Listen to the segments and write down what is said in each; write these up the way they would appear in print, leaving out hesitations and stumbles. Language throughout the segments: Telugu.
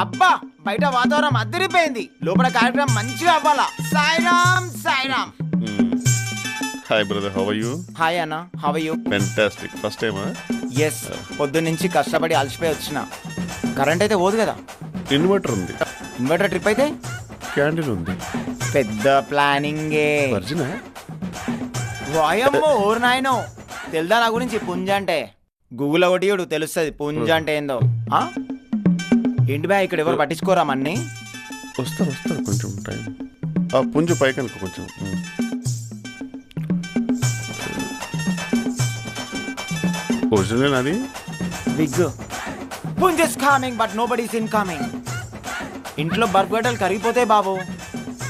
అబ్బా బయట వాతావరణం అదిరిపోయింది, లోపల కార్యక్రమం మంచిగా అవ్వాలా. Sairam Sairam. Hi brother, how are you? Hi అన్న, how are you? Fantastic. First టైమా? ఎస్, పొద్దున్నుంచి కష్టపడి అలసిపోయి వచ్చిన. కరెంట్ అయితే పోదు కదా. ఇన్వర్టర్ ఉంది. ఇన్వర్టర్ ట్రిప్ అయితే క్యాండిల్ ఉంది. పెద్ద ప్లానింగే. వర్జినా? వాయమ్మో ఓరు నాయనో, తెలుదా నా గురించి పుంజ అంటే? గూగుల్ ఒకటి తెలుస్తుంది పుంజ అంటే ఏందో. ఏంటి బా ఇక్కడ ఎవరు పట్టించుకోరా మన్ని? వస్తారు కొంచెం టైం. ఆ పుంజు పైకనుక కొంచెం. ఒరిజినల్ అది బిగ్ పుంజ్ is coming but nobody is in coming. ఇంట్లో బర్గర్లు కరిగిపోతాయి బాబు,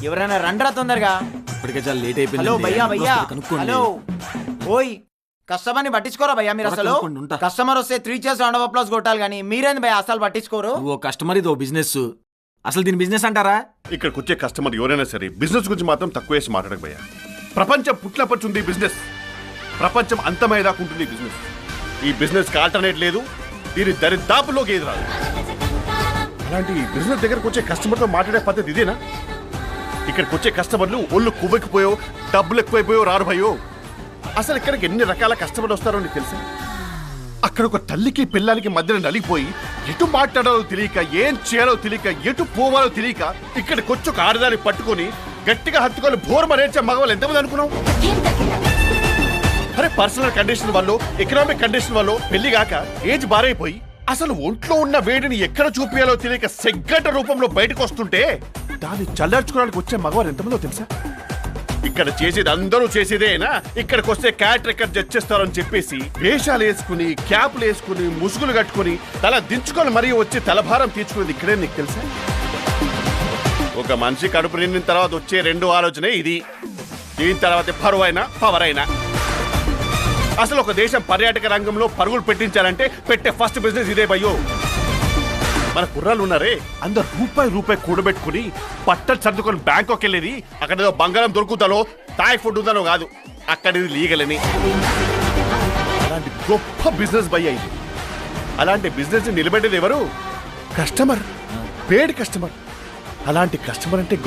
ఎవరైనా రండ్రా తొందరగా. ఇప్పటికే చాలా లేట్ అయిపోయింది. హలో భయ్యా భయ్యా, హలో ఓయ్ కస్టమర్ని పట్టించుకోరా భయ్యా మీరు అసలు? కస్టమర్ వస్తే 3 cheers రౌండ్ ఆఫ్ అప్లాస్ కొట్టాలి కానీ మీరేంది భయ్యా అసలు పట్టించుకోరు? ఓ కస్టమర్ ఇది ఓ బిజినెస్, అసలు దీని బిజినెస్ అంటారా? ఇక్కడికి వచ్చే కస్టమర్ ఎవరైనా సరే బిజినెస్ గురించి మాత్రం తక్కువ వేసి మాట్లాడకపోయా. ప్రపంచం పుట్టినప్పటి బిజినెస్, ప్రపంచం అంతమయ్యేదాకుంటుంది బిజినెస్. ఈ బిజినెస్ కి ఆల్టర్నేట్ లేదు, దీని దరిదాపులోకి ఏది రాదు. అలాంటి బిజినెస్ దగ్గరకు వచ్చే కస్టమర్తో మాట్లాడే పద్ధతి ఇదేనా? ఇక్కడికి వచ్చే కస్టమర్లు ఒళ్ళు కువ్వెక్కిపోయో డబ్బులు ఎక్కువైపోయో రారు భయో. అసలు ఇక్కడికి ఎన్ని రకాల కస్టమర్లు వస్తారో నీకు తెలుసా? అక్కడ ఒక తల్లికి పిల్లలకి మధ్యలో నలిగిపోయి ఎటు మాట్లాడాలో తెలియక, ఏం చేయాలో తెలియక, ఎటు పోవాలో తెలియక ఇక్కడికి వచ్చి ఒక ఆడదాన్ని పట్టుకొని గట్టిగా హత్తుకొని బోర్మరేచ్చే మగవాళ్ళు ఎంతమంది అనుకున్నావు? అరే పర్సనల్ కండిషన్ వల్ల, ఎకనామిక్ కండిషన్ వల్ల పెళ్లి కాక ఏజ్ బారైపోయి అసలు ఒంట్లో ఉన్న వేడిని ఎక్కడ చూపించాలో తెలియక సెగ్గట రూపంలో బయటకు వస్తుంటే దాన్ని చల్లార్చుకోవడానికి వచ్చే మగవారు ఎంతమందో తెలుసా? ఇక్కడ చేసేది అందరూ చేసేదేనా? ఇక్కడికి వస్తే క్యాట్ రికార్డ్ జడ్చేస్తారని చెప్పేసి వేషాలు వేసుకుని, క్యాప్లు వేసుకుని, ముసుగులు కట్టుకుని, తల దించుకొని మరీ వచ్చి తలభారం తీర్చుకునేది ఇక్కడే. నీకు తెలుసా? ఒక మనిషి కడుపు నిండిన తర్వాత వచ్చే రెండో ఆలోచనే ఇది. దీని తర్వాత పరువు అయినా పవర్ అయినా. అసలు ఒక దేశం పర్యాటక రంగంలో పరుగులు పెట్టించాలంటే పెట్టే ఫస్ట్ బిజినెస్ ఇదే భయ్యో. మన కుర్రాళ్ళు ఉన్నారే, అందరు రూపాయి కూడబెట్టుకుని పట్టలు సర్దుకొని బ్యాంకాక్ వెళ్ళేది అక్కడ ఏదో బంగారం దొరుకుతానో థాయ్ ఫుడ్ ఉందనో కాదు, అక్కడ ఇది లీగలని. అలాంటి గొప్ప బిజినెస్ భయ్య ఇది. అలాంటి బిజినెస్ నిలబెట్టేది ఎవరు? కస్టమర్, పేడ్ కస్టమర్. అలాంటి కస్టమర్ అంటే